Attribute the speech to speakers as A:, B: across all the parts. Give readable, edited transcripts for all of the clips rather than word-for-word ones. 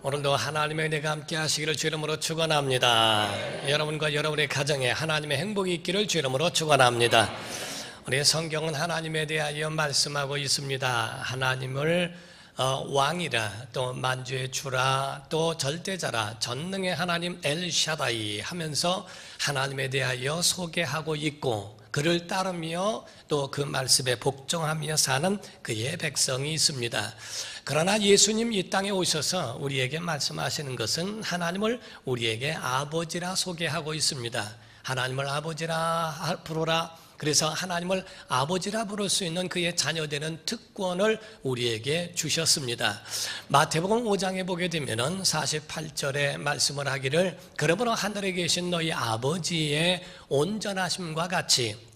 A: 오늘도 하나님의 은혜가 함께 하시기를 주 이름으로 축원합니다. 여러분과 여러분의 가정에 하나님의 행복이 있기를 주 이름으로 축원합니다. 우리 성경은 하나님에 대하여 말씀하고 있습니다. 하나님을 왕이라, 또 만주의 주라, 또 절대자라, 전능의 하나님 엘샤다이 하면서 하나님에 대하여 소개하고 있고, 그를 따르며 또 그 말씀에 복종하며 사는 그의 백성이 있습니다. 그러나 예수님 이 땅에 오셔서 우리에게 말씀하시는 것은 하나님을 우리에게 아버지라 소개하고 있습니다. 하나님을 아버지라 부르라. 그래서 하나님을 아버지라 부를 수 있는 그의 자녀되는 특권을 우리에게 주셨습니다. 마태복음 5장에 보게 되면은 48절에 말씀을 하기를, 그러므로 하늘에 계신 너희 아버지의 온전하심과 같이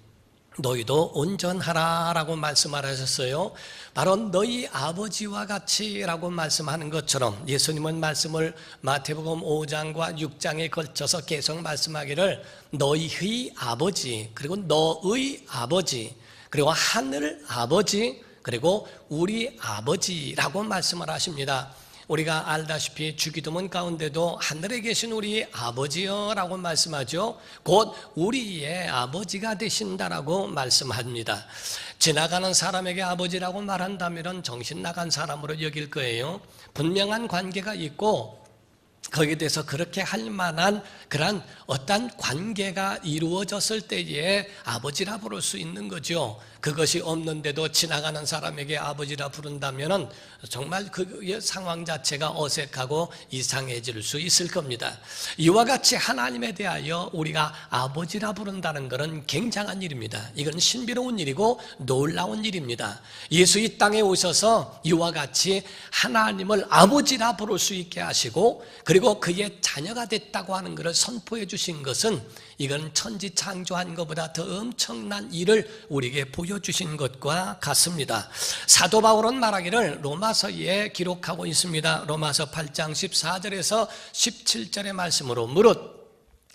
A: 너희도 온전하라 라고 말씀하셨어요. 바로 너희 아버지와 같이 라고 말씀하는 것처럼 예수님은 말씀을 마태복음 5장과 6장에 걸쳐서 계속 말씀하기를 너희의 아버지, 그리고 너의 아버지, 그리고 하늘 아버지, 그리고 우리 아버지라고 말씀을 하십니다. 우리가 알다시피 주기도문 가운데도 하늘에 계신 우리 아버지여 라고 말씀하죠. 곧 우리의 아버지가 되신다라고 말씀합니다. 지나가는 사람에게 아버지라고 말한다면 정신 나간 사람으로 여길 거예요. 분명한 관계가 있고 거기에 대해서 그렇게 할 만한 그런 어떤 관계가 이루어졌을 때에 아버지라 부를 수 있는 거죠. 그것이 없는데도 지나가는 사람에게 아버지라 부른다면 정말 그 상황 자체가 어색하고 이상해질 수 있을 겁니다. 이와 같이 하나님에 대하여 우리가 아버지라 부른다는 것은 굉장한 일입니다. 이건 신비로운 일이고 놀라운 일입니다. 예수 이 땅에 오셔서 이와 같이 하나님을 아버지라 부를 수 있게 하시고, 그리고 그의 자녀가 됐다고 하는 것을 선포해 주신 것은 이건 천지 창조한 것보다 더 엄청난 일을 우리에게 보여주신 것과 같습니다. 사도 바울은 말하기를 로마서에 기록하고 있습니다. 로마서 8장 14절에서 17절의 말씀으로 무릇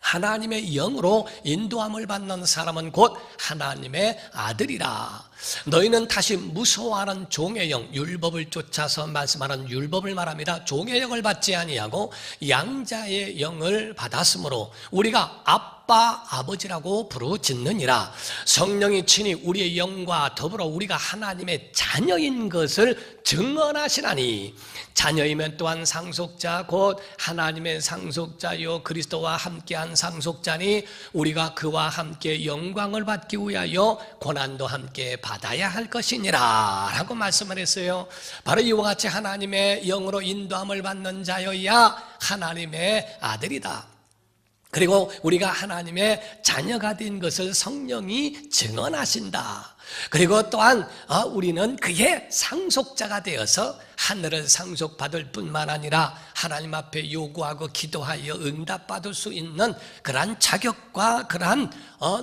A: 하나님의 영으로 인도함을 받는 사람은 곧 하나님의 아들이라. 너희는 다시 무서워하는 종의 영, 율법을 쫓아서 말씀하는 율법을 말합니다. 종의 영을 받지 아니하고 양자의 영을 받았으므로 우리가 아빠 아버지라고 부르짖느니라. 성령이 친히 우리의 영과 더불어 우리가 하나님의 자녀인 것을 증언하시나니, 자녀이면 또한 상속자 곧 하나님의 상속자요 그리스도와 함께한 상속자니 우리가 그와 함께 영광을 받기 위하여 고난도 함께 받아야 할 것이니라 라고 말씀을 했어요. 바로 이와 같이 하나님의 영으로 인도함을 받는 자여야 하나님의 아들이다. 그리고 우리가 하나님의 자녀가 된 것을 성령이 증언하신다. 그리고 또한 우리는 그의 상속자가 되어서 하늘을 상속받을 뿐만 아니라 하나님 앞에 요구하고 기도하여 응답받을 수 있는 그러한 자격과 그러한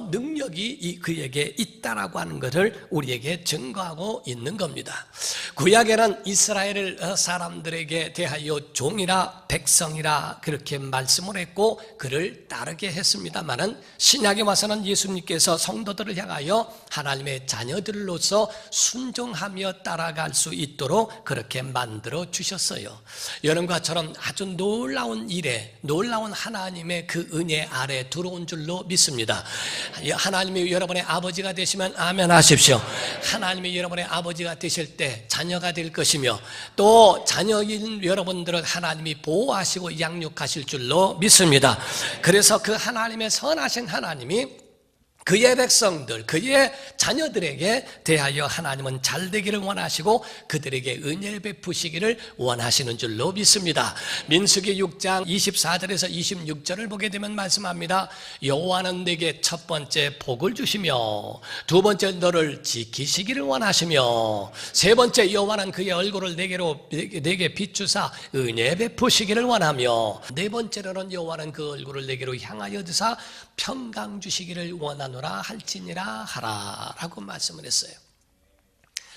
A: 능력이 그에게 있다라고 하는 것을 우리에게 증거하고 있는 겁니다. 구약에는 이스라엘 사람들에게 대하여 종이라 백성이라 그렇게 말씀을 했고 그를 따르게 했습니다마는 신약에 와서는 예수님께서 성도들을 향하여 하나님의 자녀들로서 순종하며 따라갈 수 있도록 그렇게 만들어 주셨어요. 여러분과 저런 아주 놀라운 일에, 놀라운 하나님의 그 은혜 아래 들어온 줄로 믿습니다. 하나님이 여러분의 아버지가 되시면 아멘 하십시오. 하나님이 여러분의 아버지가 되실 때 자녀가 될 것이며, 또 자녀인 여러분들을 하나님이 보호하시고 양육하실 줄로 믿습니다. 그래서 그 하나님의 선하신 하나님이 그의 백성들, 그의 자녀들에게 대하여 하나님은 잘 되기를 원하시고 그들에게 은혜를 베푸시기를 원하시는 줄로 믿습니다. 민수기 6장 24절에서 26절을 보게 되면 말씀합니다. 여호와는 내게 첫 번째 복을 주시며 두 번째 너를 지키시기를 원하시며 세 번째 여호와는 그의 얼굴을 내게 비추사 은혜 베푸시기를 원하며 네 번째로는 여호와는 그 얼굴을 내게로 향하여 드사 평강 주시기를 원하노라 할지니라 하라 라고 말씀을 했어요.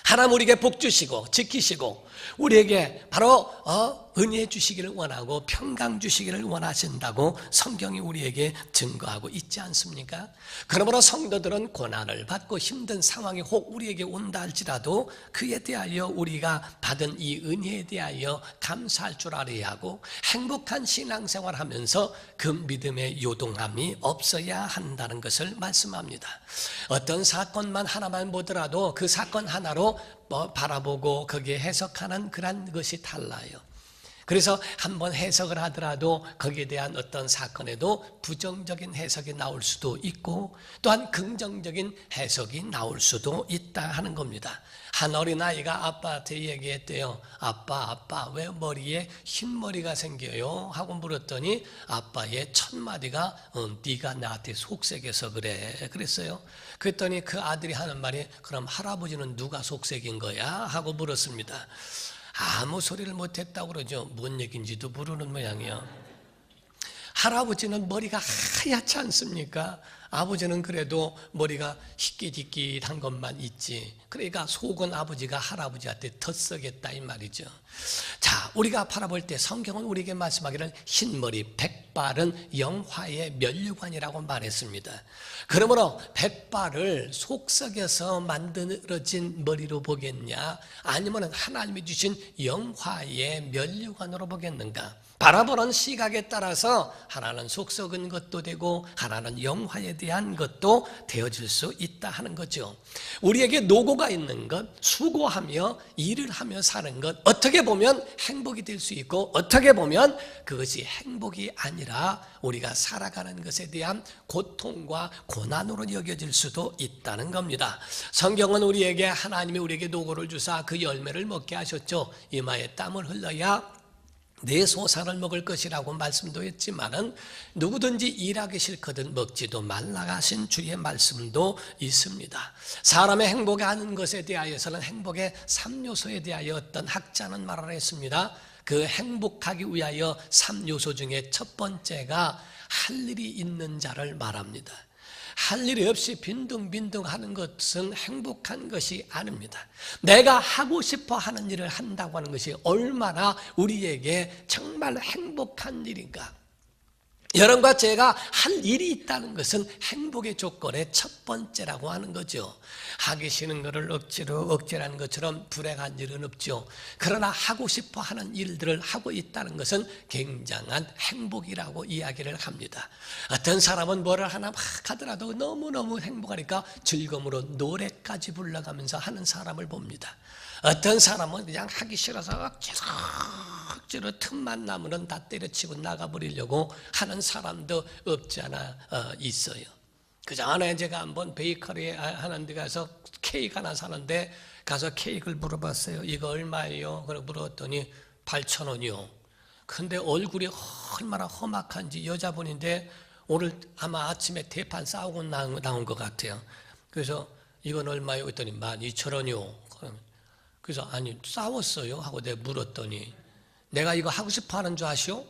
A: 하나님 우리에게 복 주시고 지키시고 우리에게 바로 은혜 주시기를 원하고 평강 주시기를 원하신다고 성경이 우리에게 증거하고 있지 않습니까? 그러므로 성도들은 고난을 받고 힘든 상황이 혹 우리에게 온다 할지라도 그에 대하여 우리가 받은 이 은혜에 대하여 감사할 줄 알아야 하고 행복한 신앙생활 하면서 그 믿음의 요동함이 없어야 한다는 것을 말씀합니다. 어떤 사건만 하나만 보더라도 그 사건 하나로 바라보고 거기에 해석하는 그런 것이 달라요. 그래서 한번 해석을 하더라도 거기에 대한 어떤 사건에도 부정적인 해석이 나올 수도 있고 또한 긍정적인 해석이 나올 수도 있다 하는 겁니다. 한 어린아이가 아빠한테 얘기했대요. 아빠 왜 머리에 흰머리가 생겨요? 하고 물었더니 아빠의 첫 마디가 네가 나한테 속삭여서 그래 그랬어요. 그랬더니 그 아들이 하는 말이 그럼 할아버지는 누가 속삭인 거야? 하고 물었습니다. 아무 소리를 못했다고 그러죠. 뭔 얘기인지도 모르는 모양이요. 할아버지는 머리가 하얗지 않습니까? 아버지는 그래도 머리가 희끼디끼한 것만 있지. 그러니까 속은 아버지가 할아버지한테 덧쓰겠다 이 말이죠. 자, 우리가 바라볼 때 성경은 우리에게 말씀하기를 흰머리 백발은 영화의 면류관이라고 말했습니다. 그러므로 백발을 속썩여서 만들어진 머리로 보겠냐 아니면 하나님이 주신 영화의 면류관으로 보겠는가? 바라보는 시각에 따라서 하나는 속썩은 것도 되고 하나는 영화에 대한 것도 되어질 수 있다 하는 거죠. 우리에게 노고가 있는 것, 수고하며 일을 하며 사는 것, 어떻게 보면 행복이 될 수 있고 어떻게 보면 그것이 행복이 아니라 우리가 살아가는 것에 대한 고통과 고난으로 여겨질 수도 있다는 겁니다. 성경은 우리에게 하나님이 우리에게 노고를 주사 그 열매를 먹게 하셨죠. 이마에 땀을 흘러야 내 소산을 먹을 것이라고 말씀도 했지만은 누구든지 일하기 싫거든 먹지도 말라 하신 주의 말씀도 있습니다. 사람의 행복하는 것에 대하여서는 행복의 3요소에 대하여 어떤 학자는 말을 했습니다. 그 행복하기 위하여 3요소 중에 첫 번째가 할 일이 있는 자를 말합니다. 할 일이 없이 빈둥빈둥 하는 것은 행복한 것이 아닙니다. 내가 하고 싶어 하는 일을 한다고 하는 것이 얼마나 우리에게 정말 행복한 일인가. 여러분과 제가 할 일이 있다는 것은 행복의 조건의 첫 번째라고 하는 거죠. 하기 싫은 것을 억지라는 것처럼 불행한 일은 없죠. 그러나 하고 싶어 하는 일들을 하고 있다는 것은 굉장한 행복이라고 이야기를 합니다. 어떤 사람은 뭐를 하나 막 하더라도 너무너무 행복하니까 즐거움으로 노래까지 불러가면서 하는 사람을 봅니다. 어떤 사람은 그냥 하기 싫어서 억지로 틈만 나면은 다 때려치고 나가버리려고 하는 사람도 없지 않아 있어요. 그 전에 제가 한번 베이커리 하는 데 가서 케이크 하나 사는데 가서 케이크를 물어봤어요. 이거 얼마예요? 그래 물었더니 8,000원이요. 근데 얼굴이 얼마나 험악한지 여자분인데 오늘 아마 아침에 대판 싸우고 나온 것 같아요. 그래서 이건 얼마예요? 했더니 12,000원이요. 그래서 아니 싸웠어요? 하고 내가 물었더니 내가 이거 하고 싶어 하는 줄 아시오?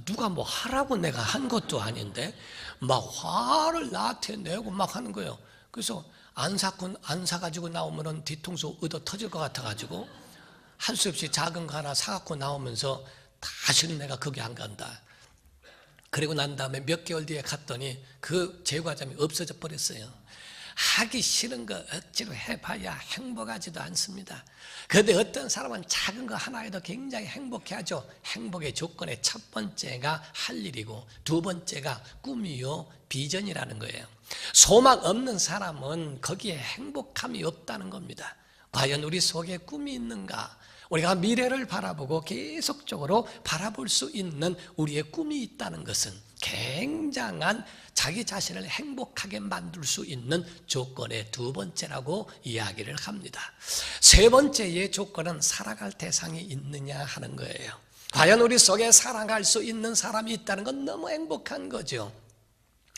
A: 누가 뭐 하라고 내가 한 것도 아닌데 막 화를 나한테 내고 막 하는 거예요. 그래서 안 사가지고 나오면은 뒤통수 얻어 터질 것 같아가지고 할 수 없이 작은 거 하나 사갖고 나오면서 다시는 내가 거기 안 간다. 그리고 난 다음에 몇 개월 뒤에 갔더니 그 제과점이 없어져 버렸어요. 하기 싫은 거 억지로 해봐야 행복하지도 않습니다. 그런데 어떤 사람은 작은 거 하나에도 굉장히 행복해하죠. 행복의 조건의 첫 번째가 할 일이고 두 번째가 꿈이요 비전이라는 거예요. 소망 없는 사람은 거기에 행복함이 없다는 겁니다. 과연 우리 속에 꿈이 있는가? 우리가 미래를 바라보고 계속적으로 바라볼 수 있는 우리의 꿈이 있다는 것은 굉장한 자기 자신을 행복하게 만들 수 있는 조건의 두 번째라고 이야기를 합니다. 세 번째의 조건은 살아갈 대상이 있느냐 하는 거예요. 과연 우리 속에 살아갈 수 있는 사람이 있다는 건 너무 행복한 거죠.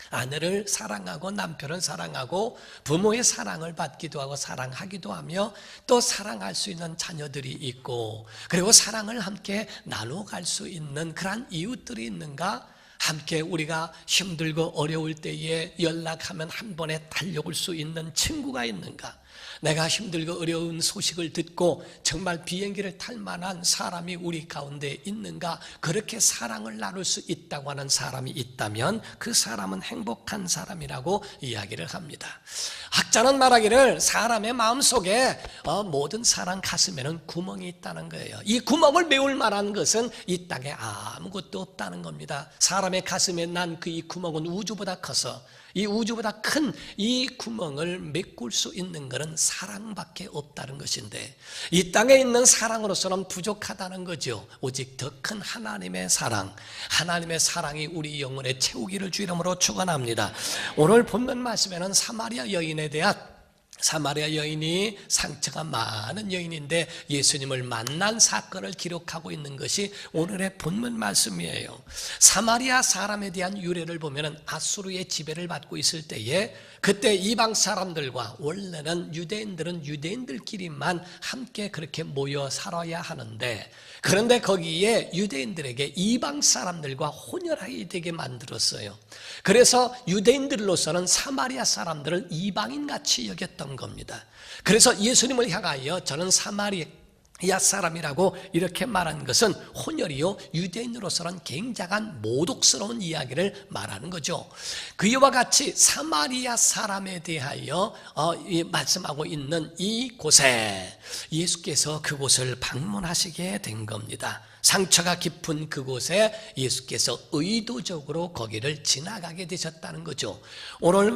A: 아내를 사랑하고 남편을 사랑하고 부모의 사랑을 받기도 하고 사랑하기도 하며 또 사랑할 수 있는 자녀들이 있고 그리고 사랑을 함께 나눠갈 수 있는 그런 이웃들이 있는가? 함께 우리가 힘들고 어려울 때에 연락하면 한 번에 달려올 수 있는 친구가 있는가? 내가 힘들고 어려운 소식을 듣고 정말 비행기를 탈 만한 사람이 우리 가운데 있는가? 그렇게 사랑을 나눌 수 있다고 하는 사람이 있다면 그 사람은 행복한 사람이라고 이야기를 합니다. 학자는 말하기를 사람의 마음속에 모든 사람 가슴에는 구멍이 있다는 거예요. 이 구멍을 메울 만한 것은 이 땅에 아무것도 없다는 겁니다. 사람의 가슴에 난 그 이 구멍은 우주보다 커서 이 우주보다 큰 이 구멍을 메꿀 수 있는 것은 사랑밖에 없다는 것인데 이 땅에 있는 사랑으로서는 부족하다는 거죠. 오직 더 큰 하나님의 사랑, 하나님의 사랑이 우리 영혼에 채우기를 주 이름으로 축원합니다. 오늘 본문 말씀에는 사마리아 여인에 대한 사마리아 여인이 상처가 많은 여인인데 예수님을 만난 사건을 기록하고 있는 것이 오늘의 본문 말씀이에요. 사마리아 사람에 대한 유래를 보면 아수르의 지배를 받고 있을 때에 그때 이방 사람들과 원래는 유대인들은 유대인들끼리만 함께 그렇게 모여 살아야 하는데 그런데 거기에 유대인들에게 이방 사람들과 혼혈하게 되게 만들었어요. 그래서 유대인들로서는 사마리아 사람들을 이방인같이 여겼던 겁니다. 그래서 예수님을 향하여 저는 사마리아 사람이라고 이렇게 말한 것은 혼혈이요 유대인으로서는 굉장한 모독스러운 이야기를 말하는 거죠. 그와 같이 사마리아 사람에 대하여 말씀하고 있는 이곳에 예수께서 그곳을 방문하시게 된 겁니다. 상처가 깊은 그곳에 예수께서 의도적으로 거기를 지나가게 되셨다는 거죠. 오늘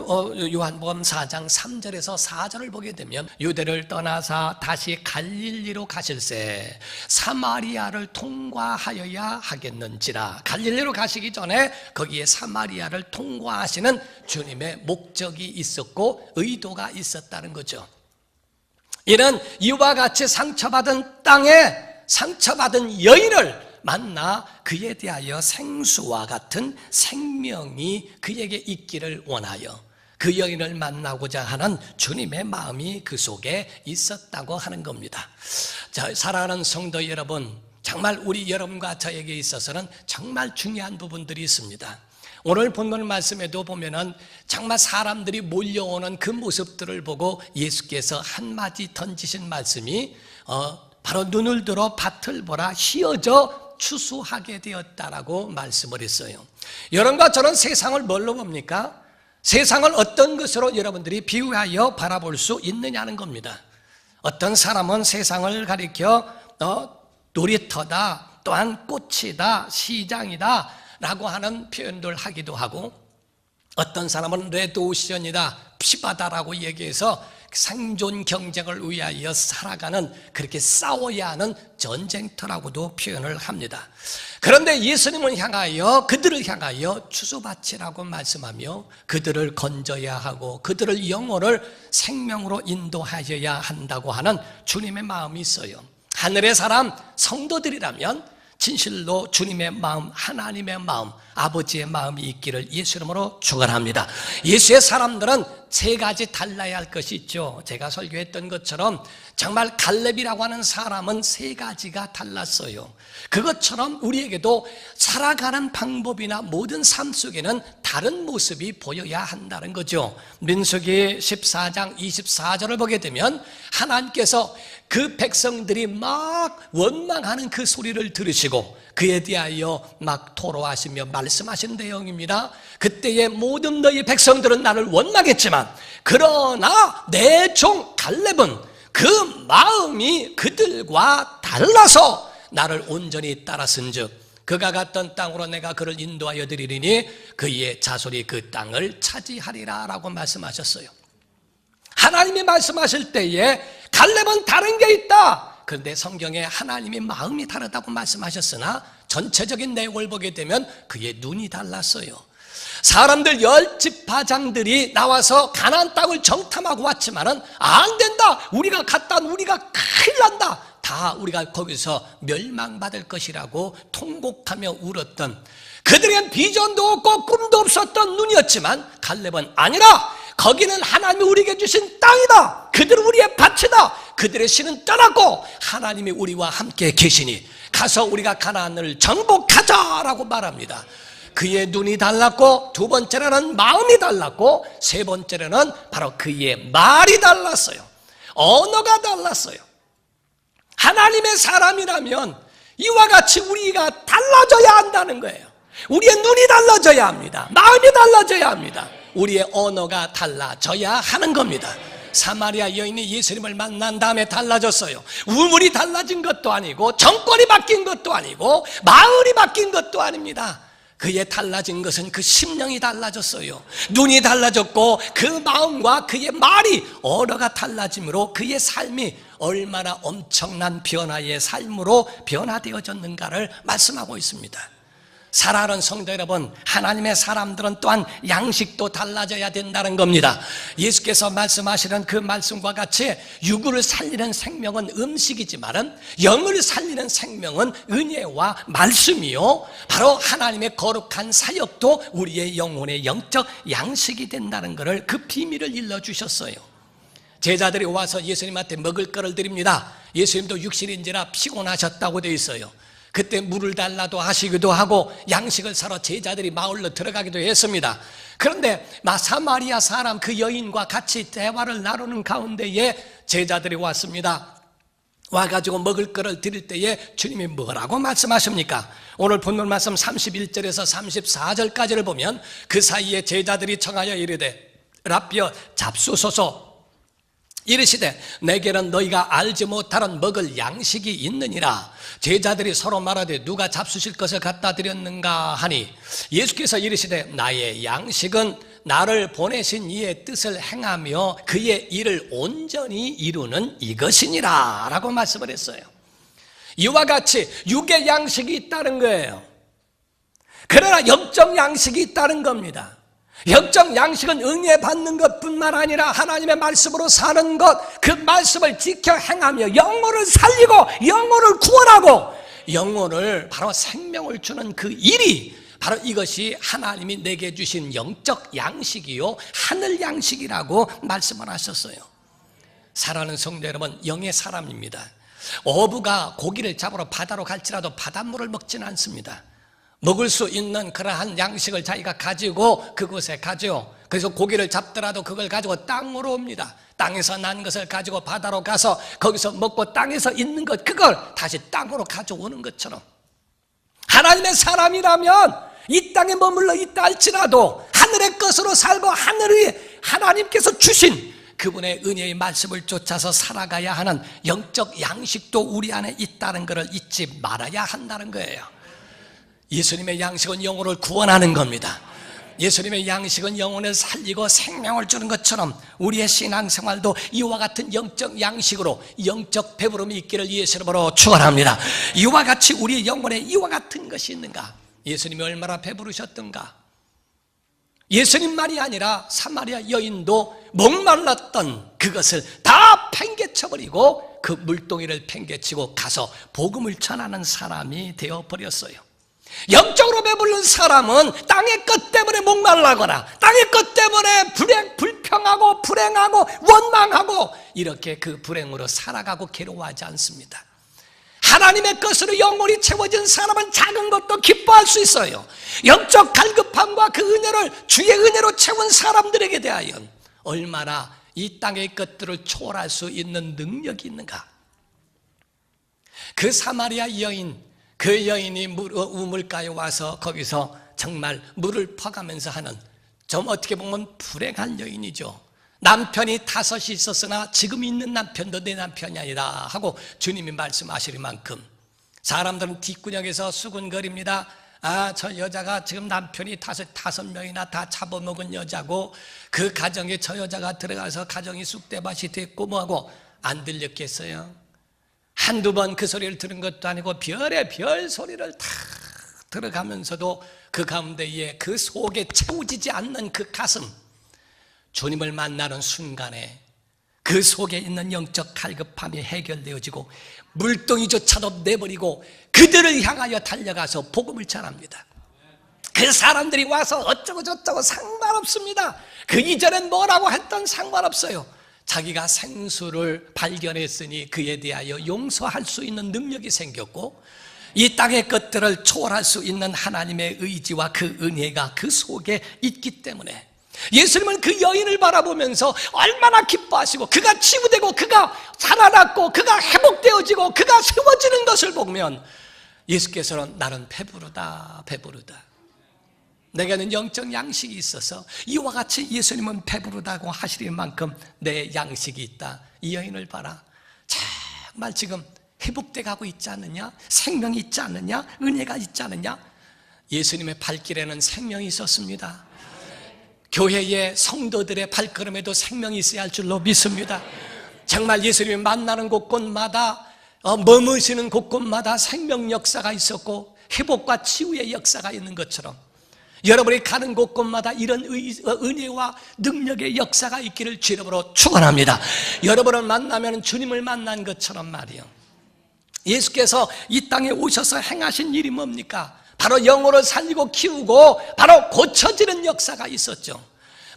A: 요한복음 4장 3절에서 4절을 보게 되면 유대를 떠나사 다시 갈릴리로 가실새 사마리아를 통과하여야 하겠는지라. 갈릴리로 가시기 전에 거기에 사마리아를 통과하시는 주님의 목적이 있었고 의도가 있었다는 거죠. 이는 이와 같이 상처받은 땅에 상처받은 여인을 만나 그에 대하여 생수와 같은 생명이 그에게 있기를 원하여 그 여인을 만나고자 하는 주님의 마음이 그 속에 있었다고 하는 겁니다. 자, 사랑하는 성도 여러분, 정말 우리 여러분과 저에게 있어서는 정말 중요한 부분들이 있습니다. 오늘 본문 말씀에도 보면은 정말 사람들이 몰려오는 그 모습들을 보고 예수께서 한마디 던지신 말씀이 바로 눈을 들어 밭을 보라 휘어져 추수하게 되었다라고 말씀을 했어요. 여러분과 저는 세상을 뭘로 봅니까? 세상을 어떤 것으로 여러분들이 비유하여 바라볼 수 있느냐는 겁니다. 어떤 사람은 세상을 가리켜 놀이터다, 또한 꽃이다, 시장이다 라고 하는 표현들 하기도 하고 어떤 사람은 레드오션이다, 피바다라고 얘기해서 생존 경쟁을 위하여 살아가는 그렇게 싸워야 하는 전쟁터라고도 표현을 합니다. 그런데 예수님을 향하여 그들을 향하여 추수밭이라고 말씀하며 그들을 건져야 하고 그들을 영혼을 생명으로 인도하여야 한다고 하는 주님의 마음이 있어요. 하늘의 사람 성도들이라면 진실로 주님의 마음, 하나님의 마음, 아버지의 마음이 있기를 예수 이름으로 축원합니다. 예수의 사람들은 세 가지 달라야 할 것이 있죠. 제가 설교했던 것처럼 정말 갈렙이라고 하는 사람은 세 가지가 달랐어요. 그것처럼 우리에게도 살아가는 방법이나 모든 삶 속에는 다른 모습이 보여야 한다는 거죠. 민수기 14장 24절을 보게 되면 하나님께서 그 백성들이 막 원망하는 그 소리를 들으시고 그에 대하여 막 토로하시며 말씀하신 내용입니다. 그때의 모든 너희 백성들은 나를 원망했지만 그러나 내 종 갈렙은 그 마음이 그들과 달라서 나를 온전히 따랐은즉 그가 갔던 땅으로 내가 그를 인도하여 드리리니 그의 자손이 그 땅을 차지하리라 라고 말씀하셨어요. 하나님이 말씀하실 때에 갈렙은 다른 게 있다. 그런데 성경에 하나님의 마음이 다르다고 말씀하셨으나 전체적인 내용을 보게 되면 그의 눈이 달랐어요. 사람들 10지파장들이 나와서 가나안 땅을 정탐하고 왔지만은 안 된다. 우리가 갔다 우리가 큰일 난다. 다 우리가 거기서 멸망받을 것이라고 통곡하며 울었던 그들에겐 비전도 없고 꿈도 없었던 눈이었지만 갈렙은 아니라 거기는 하나님이 우리에게 주신 땅이다. 그들은 우리의 밭이다. 그들의 신은 떠났고 하나님이 우리와 함께 계시니 가서 우리가 가나안을 정복하자라고 말합니다. 그의 눈이 달랐고 두 번째로는 마음이 달랐고 세 번째로는 바로 그의 말이 달랐어요. 언어가 달랐어요. 하나님의 사람이라면 이와 같이 우리가 달라져야 한다는 거예요. 우리의 눈이 달라져야 합니다. 마음이 달라져야 합니다. 우리의 언어가 달라져야 하는 겁니다. 사마리아 여인이 예수님을 만난 다음에 달라졌어요. 우물이 달라진 것도 아니고 정권이 바뀐 것도 아니고 마을이 바뀐 것도 아닙니다. 그의 달라진 것은 그 심령이 달라졌어요. 눈이 달라졌고 그 마음과 그의 말이 언어가 달라짐으로 그의 삶이 얼마나 엄청난 변화의 삶으로 변화되어졌는가를 말씀하고 있습니다. 사랑하는 성도 여러분, 하나님의 사람들은 또한 양식도 달라져야 된다는 겁니다. 예수께서 말씀하시는 그 말씀과 같이 육을 살리는 생명은 음식이지만 영을 살리는 생명은 은혜와 말씀이요, 바로 하나님의 거룩한 사역도 우리의 영혼의 영적 양식이 된다는 것을, 그 비밀을 일러주셨어요. 제자들이 와서 예수님한테 먹을 거를 드립니다. 예수님도 육신인지라 피곤하셨다고 되어 있어요. 그때 물을 달라도 하시기도 하고 양식을 사러 제자들이 마을로 들어가기도 했습니다. 그런데 사마리아 사람 그 여인과 같이 대화를 나누는 가운데에 제자들이 왔습니다. 와가지고 먹을 거를 드릴 때에 주님이 뭐라고 말씀하십니까? 오늘 본문 말씀 31절에서 34절까지를 보면 그 사이에 제자들이 청하여 이르되 라삐어 잡수소서, 이르시되 내게는 너희가 알지 못하는 먹을 양식이 있느니라. 제자들이 서로 말하되 누가 잡수실 것을 갖다 드렸는가 하니 예수께서 이르시되 나의 양식은 나를 보내신 이의 뜻을 행하며 그의 일을 온전히 이루는 이것이니라 라고 말씀을 했어요. 이와 같이 육의 양식이 있다는 거예요. 그러나 영적 양식이 있다는 겁니다. 영적 양식은 은혜 받는 것뿐만 아니라 하나님의 말씀으로 사는 것, 그 말씀을 지켜 행하며 영혼을 살리고 영혼을 구원하고 영혼을 바로 생명을 주는 그 일이 바로 이것이 하나님이 내게 주신 영적 양식이요 하늘 양식이라고 말씀을 하셨어요. 사랑하는 성도 여러분, 영의 사람입니다. 어부가 고기를 잡으러 바다로 갈지라도 바닷물을 먹지는 않습니다. 먹을 수 있는 그러한 양식을 자기가 가지고 그곳에 가죠. 그래서 고기를 잡더라도 그걸 가지고 땅으로 옵니다. 땅에서 난 것을 가지고 바다로 가서 거기서 먹고 땅에서 있는 것, 그걸 다시 땅으로 가져오는 것처럼 하나님의 사람이라면 이 땅에 머물러 있다 할지라도 하늘의 것으로 살고 하늘의 하나님께서 주신 그분의 은혜의 말씀을 쫓아서 살아가야 하는 영적 양식도 우리 안에 있다는 것을 잊지 말아야 한다는 거예요. 예수님의 양식은 영혼을 구원하는 겁니다. 예수님의 양식은 영혼을 살리고 생명을 주는 것처럼 우리의 신앙생활도 이와 같은 영적 양식으로 영적 배부름이 있기를 예수 이름으로 축원합니다. 이와 같이 우리의 영혼에 이와 같은 것이 있는가? 예수님이 얼마나 배부르셨던가? 예수님만이 아니라 사마리아 여인도 목말랐던 그것을 다 팽개쳐버리고 그 물동이를 팽개치고 가서 복음을 전하는 사람이 되어버렸어요. 영적으로 배부른 사람은 땅의 것 때문에 목말라거나 땅의 것 때문에 불평하고 불행하고 원망하고 이렇게 그 불행으로 살아가고 괴로워하지 않습니다. 하나님의 것으로 영혼이 채워진 사람은 작은 것도 기뻐할 수 있어요. 영적 갈급함과 그 은혜를 주의 은혜로 채운 사람들에게 대하여 얼마나 이 땅의 것들을 초월할 수 있는 능력이 있는가. 그 사마리아 여인, 그 여인이 우물가에 와서 거기서 정말 물을 퍼가면서 하는, 좀 어떻게 보면 불행한 여인이죠. 남편이 5이 있었으나 지금 있는 남편도 내 남편이 아니라 하고 주님이 말씀하실 만큼 사람들은 뒷구녕에서 수군거립니다. 아, 저 여자가 지금 남편이 5명이나 다 잡아먹은 여자고 그 가정에 저 여자가 들어가서 가정이 쑥대밭이 됐고 뭐하고 안 들렸겠어요? 한두 번 그 소리를 들은 것도 아니고 별의 별 소리를 다 들어가면서도 그 가운데에 그 속에 채워지지 않는 그 가슴, 주님을 만나는 순간에 그 속에 있는 영적 갈급함이 해결되어지고 물동이조차도 내버리고 그들을 향하여 달려가서 복음을 전합니다. 그 사람들이 와서 어쩌고 저쩌고 상관없습니다. 그 이전엔 뭐라고 했던 상관없어요. 자기가 생수를 발견했으니 그에 대하여 용서할 수 있는 능력이 생겼고 이 땅의 것들을 초월할 수 있는 하나님의 의지와 그 은혜가 그 속에 있기 때문에 예수님은 그 여인을 바라보면서 얼마나 기뻐하시고 그가 치유되고 그가 살아났고 그가 회복되어지고 그가 세워지는 것을 보면 예수께서는 나는 배부르다 배부르다, 내게는 영적 양식이 있어서 이와 같이 예수님은 배부르다고 하실 만큼 내 양식이 있다. 이 여인을 봐라, 정말 지금 회복돼 가고 있지 않느냐, 생명이 있지 않느냐, 은혜가 있지 않느냐. 예수님의 발길에는 생명이 있었습니다. 교회의 성도들의 발걸음에도 생명이 있어야 할 줄로 믿습니다. 정말 예수님이 만나는 곳곳마다 머무시는 곳곳마다 생명 역사가 있었고 회복과 치유의 역사가 있는 것처럼 여러분이 가는 곳곳마다 이런 은혜와 능력의 역사가 있기를 주 이름으로 축원합니다. 여러분을 만나면 주님을 만난 것처럼 말이요, 예수께서 이 땅에 오셔서 행하신 일이 뭡니까? 바로 영혼을 살리고 키우고 바로 고쳐지는 역사가 있었죠.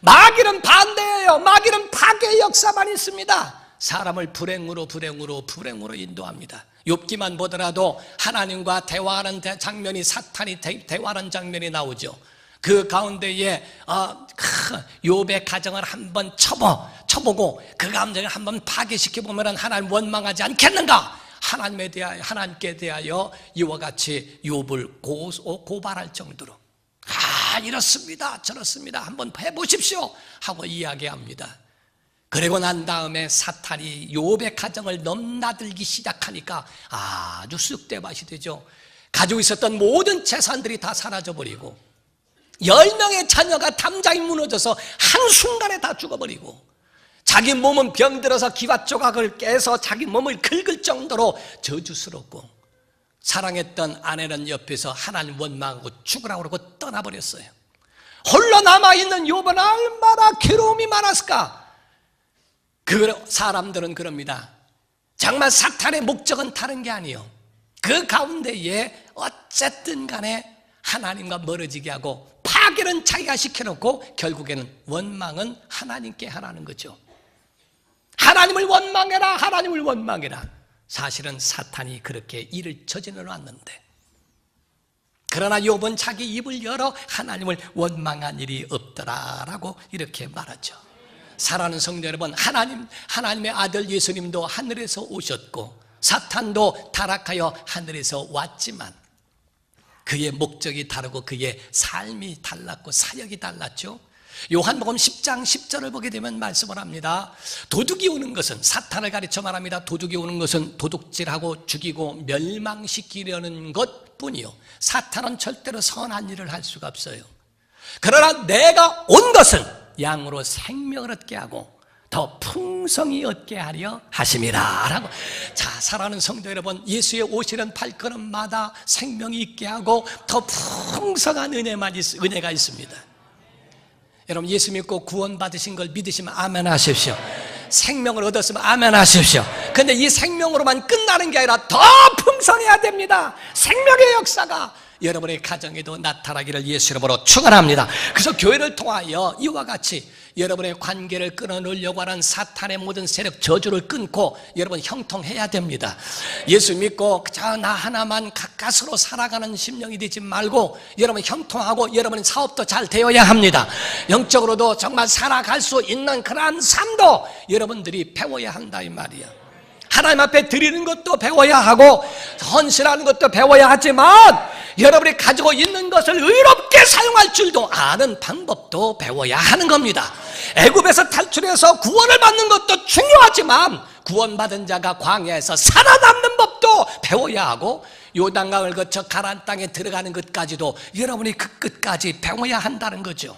A: 마귀는 반대예요. 마귀는 파괴의 역사만 있습니다. 사람을 불행으로 인도합니다. 욥기만 보더라도 하나님과 대화하는 장면이, 사탄이 대화하는 장면이 나오죠. 그 가운데에 욥의 가정을 한번 쳐보고 그 감정을 한번 파괴시켜보면 하나님 원망하지 않겠는가? 하나님께 대하여 이와 같이 욥을 고발할 정도로 이렇습니다 저렇습니다 한번 해보십시오 하고 이야기합니다. 그리고 난 다음에 사탄이 욥의 가정을 넘나들기 시작하니까 아주 쑥대밭이 되죠. 가지고 있었던 모든 재산들이 다 사라져버리고 10명의 자녀가 담장이 무너져서 한순간에 다 죽어버리고 자기 몸은 병들어서 기와 조각을 깨서 자기 몸을 긁을 정도로 저주스럽고 사랑했던 아내는 옆에서 하나님 원망하고 죽으라고 그러고 떠나버렸어요. 홀로 남아있는 욥은 얼마나 괴로움이 많았을까? 그 사람들은 그럽니다. 정말 사탄의 목적은 다른 게 아니에요. 그 가운데에 어쨌든 간에 하나님과 멀어지게 하고 파괴는 자기가 시켜놓고 결국에는 원망은 하나님께 하라는 거죠. 하나님을 원망해라, 하나님을 원망해라. 사실은 사탄이 그렇게 일을 저질러 놨는데, 그러나 욥은 자기 입을 열어 하나님을 원망한 일이 없더라라고 이렇게 말하죠. 사랑하는 성도 여러분, 하나님의 아들 예수님도 하늘에서 오셨고 사탄도 타락하여 하늘에서 왔지만 그의 목적이 다르고 그의 삶이 달랐고 사역이 달랐죠. 요한복음 10장 10절을 보게 되면 말씀을 합니다. 도둑이 오는 것은, 사탄을 가르쳐 말합니다. 도둑이 오는 것은 도둑질하고 죽이고 멸망시키려는 것뿐이요, 사탄은 절대로 선한 일을 할 수가 없어요. 그러나 내가 온 것은 양으로 생명을 얻게 하고 더 풍성히 얻게 하려 하심이라 라고. 자, 사랑하는 성도 여러분, 예수의 오시는 발걸음마다 생명이 있게 하고 더 풍성한 은혜가 있습니다. 여러분, 예수 믿고 구원 받으신 걸 믿으시면 아멘 하십시오. 생명을 얻었으면 아멘 하십시오. 근데 이 생명으로만 끝나는 게 아니라 더 풍성해야 됩니다. 생명의 역사가 여러분의 가정에도 나타나기를 예수 이름으로 축원합니다. 그래서 교회를 통하여 이와 같이 여러분의 관계를 끊어놓으려고 하는 사탄의 모든 세력 저주를 끊고 여러분 형통해야 됩니다. 예수 믿고 저 나 하나만 가까스로 살아가는 심령이 되지 말고 여러분 형통하고 여러분의 사업도 잘 되어야 합니다. 영적으로도 정말 살아갈 수 있는 그러한 삶도 여러분들이 배워야 한다 이 말이야. 하나님 앞에 드리는 것도 배워야 하고 헌신하는 것도 배워야 하지만 여러분이 가지고 있는 것을 의롭게 사용할 줄도 아는 방법도 배워야 하는 겁니다. 애굽에서 탈출해서 구원을 받는 것도 중요하지만 구원받은 자가 광야에서 살아남는 법도 배워야 하고 요단강을 거쳐 가나안 땅에 들어가는 것까지도 여러분이 그 끝까지 배워야 한다는 거죠.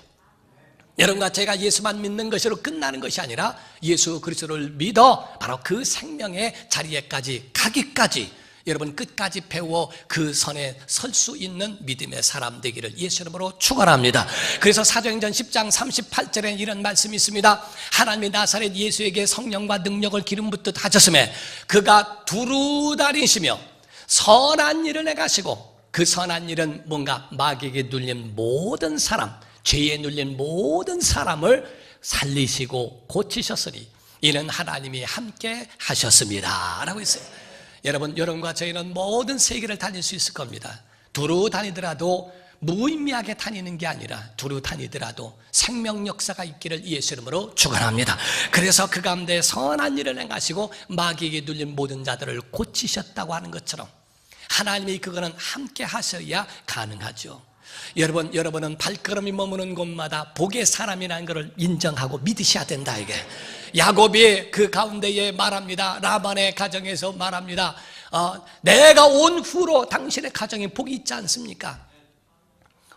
A: 여러분과 제가 예수만 믿는 것으로 끝나는 것이 아니라 예수 그리스도를 믿어 바로 그 생명의 자리에까지 가기까지 여러분 끝까지 배워 그 선에 설 수 있는 믿음의 사람 되기를 예수 이름으로 축원합니다. 그래서 사도행전 10장 38절에 이런 말씀이 있습니다. 하나님이 나사렛 예수에게 성령과 능력을 기름 붓듯 하셨음에 그가 두루 다니시며 선한 일을 행하시고, 그 선한 일은 뭔가 마귀에게 눌린 모든 사람, 죄에 눌린 모든 사람을 살리시고 고치셨으니 이는 하나님이 함께 하셨습니다 라고 했어요. 여러분과 저희는 모든 세계를 다닐 수 있을 겁니다. 두루 다니더라도 무의미하게 다니는 게 아니라 두루 다니더라도 생명 역사가 있기를 예수 이름으로 축원합니다. 그래서 그 가운데 선한 일을 행하시고 마귀에게 눌린 모든 자들을 고치셨다고 하는 것처럼 하나님이 그거는 함께 하셔야 가능하죠. 여러분은 발걸음이 머무는 곳마다 복의 사람이라는 것을 인정하고 믿으셔야 된다. 이게 야곱이 그 가운데에 말합니다. 라반의 가정에서 말합니다. 내가 온 후로 당신의 가정에 복이 있지 않습니까?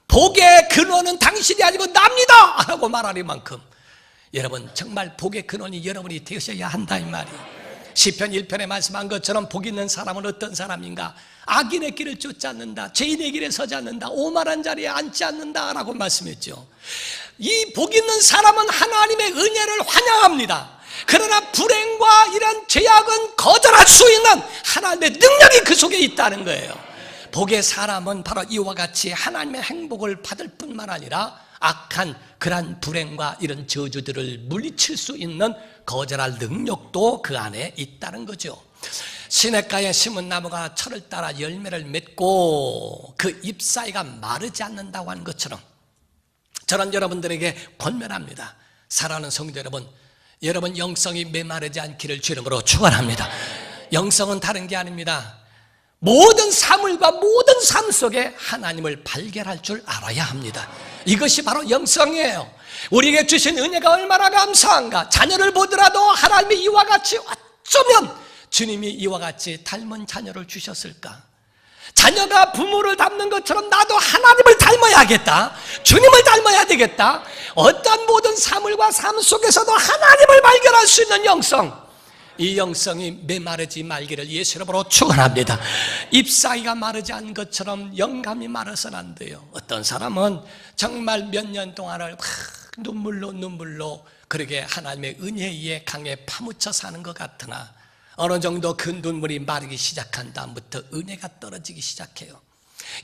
A: 복의 근원은 당신이 아니고 납니다 라고 말할 만큼 여러분 정말 복의 근원이 여러분이 되셔야 한다 이 말이에요. 시편 1편에 말씀한 것처럼 복 있는 사람은 어떤 사람인가? 악인의 길을 쫓지 않는다, 죄인의 길에 서지 않는다, 오만한 자리에 앉지 않는다 라고 말씀했죠. 이 복 있는 사람은 하나님의 은혜를 환영합니다. 그러나 불행과 이런 죄악은 거절할 수 있는 하나님의 능력이 그 속에 있다는 거예요. 복의 사람은 바로 이와 같이 하나님의 행복을 받을 뿐만 아니라 악한 그러한 불행과 이런 저주들을 물리칠 수 있는 거절할 능력도 그 안에 있다는 거죠. 시냇가에 심은 나무가 철을 따라 열매를 맺고 그 잎사이가 마르지 않는다고 하는 것처럼 저는 여러분들에게 권면합니다. 사랑하는 성도 여러분, 여러분 영성이 메마르지 않기를 주 이름으로 축원합니다. 영성은 다른 게 아닙니다. 모든 사물과 모든 삶 속에 하나님을 발견할 줄 알아야 합니다. 이것이 바로 영성이에요. 우리에게 주신 은혜가 얼마나 감사한가. 자녀를 보더라도 하나님이 이와 같이 어쩌면 주님이 이와 같이 닮은 자녀를 주셨을까. 자녀가 부모를 닮는 것처럼 나도 하나님을 닮아야겠다, 주님을 닮아야 되겠다. 어떤 모든 사물과 삶 속에서도 하나님을 발견할 수 있는 영성, 이 영성이 메마르지 말기를 예수 이름으로 축원합니다. 잎사귀가 마르지 않은 것처럼 영감이 마르서는 안 돼요. 어떤 사람은 정말 몇 년 동안을 눈물로 그렇게 하나님의 은혜에 강에 파묻혀 사는 것 같으나 어느 정도 그 눈물이 마르기 시작한 다음부터 은혜가 떨어지기 시작해요.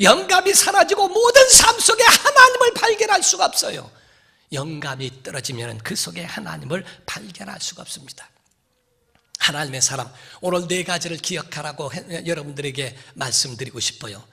A: 영감이 사라지고 모든 삶 속에 하나님을 발견할 수가 없어요. 영감이 떨어지면 그 속에 하나님을 발견할 수가 없습니다. 하나님의 사람, 오늘 네 가지를 기억하라고 여러분들에게 말씀드리고 싶어요.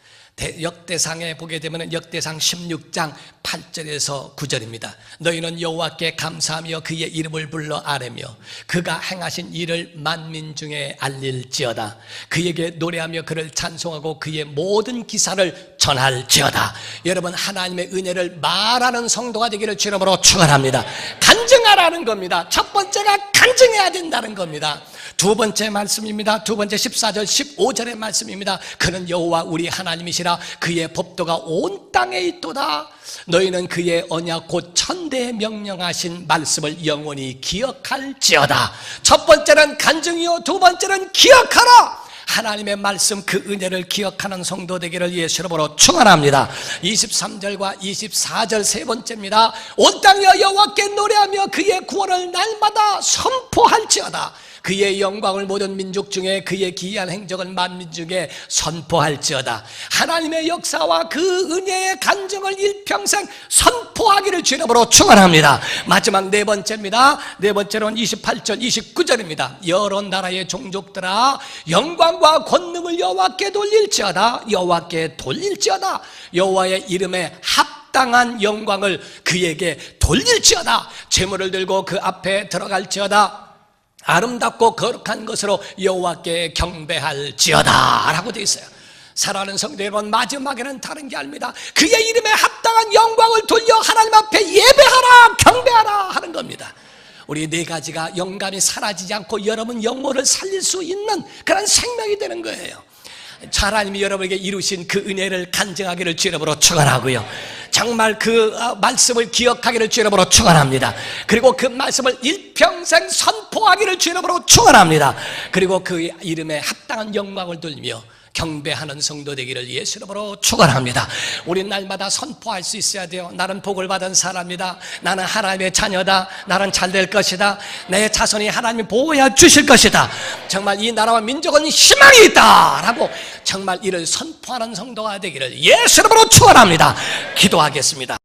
A: 역대상에 보게 되면 역대상 16장 8절에서 9절입니다. 너희는 여호와께 감사하며 그의 이름을 불러 아뢰며 그가 행하신 일을 만민 중에 알릴지어다. 그에게 노래하며 그를 찬송하고 그의 모든 기사를 전할지어다. 여러분, 하나님의 은혜를 말하는 성도가 되기를 주 이름으로 축원합니다. 간증하라는 겁니다. 첫 번째가 간증해야 된다는 겁니다. 두 번째 말씀입니다. 두 번째 14절 15절의 말씀입니다. 그는 여호와 우리 하나님이시라. 그의 법도가 온 땅에 있도다. 너희는 그의 언약 곧 천대에 명령하신 말씀을 영원히 기억할지어다. 첫 번째는 간증이요, 두 번째는 기억하라. 하나님의 말씀, 그 은혜를 기억하는 성도 되기를 예수 이름으로 축원합니다. 23절과 24절 세 번째입니다. 온 땅이여 여호와께 노래하며 그의 구원을 날마다 선포할지어다. 그의 영광을 모든 민족 중에 그의 기이한 행적을 만민 중에 선포할지어다. 하나님의 역사와 그 은혜의 간증을 일평생 선포하기를 주 이름으로 축원합니다. 마지막 네 번째입니다. 네 번째로는 28절 29절입니다. 여러 나라의 종족들아 영광과 권능을 여호와께 돌릴지어다. 여호와께 돌릴지어다. 여호와의 이름에 합당한 영광을 그에게 돌릴지어다. 제물을 들고 그 앞에 들어갈지어다. 아름답고 거룩한 것으로 여호와께 경배할지어다 라고 되어 있어요. 사랑하는 성도 여러분, 마지막에는 다른 게 아닙니다. 그의 이름에 합당한 영광을 돌려 하나님 앞에 예배하라, 경배하라 하는 겁니다. 우리 네 가지가 영감이 사라지지 않고 여러분 영혼을 살릴 수 있는 그런 생명이 되는 거예요. 하나님이 여러분에게 이루신 그 은혜를 간증하기를 주 이름으로 축원하고요, 정말 그 말씀을 기억하기를 주 이름으로 축원합니다. 그리고 그 말씀을 일평생 선포하기를 주 이름으로 축원합니다. 그리고 그 이름에 합당한 영광을 돌리며 경배하는 성도 되기를 예수 이름으로 축원합니다. 우린 날마다 선포할 수 있어야 돼요. 나는 복을 받은 사람이다. 나는 하나님의 자녀다. 나는 잘 될 것이다. 내 자손이 하나님이 보호해 주실 것이다. 정말 이 나라와 민족은 희망이 있다 라고 정말 이를 선포하는 성도가 되기를 예수 이름으로 축원합니다. 기도하겠습니다.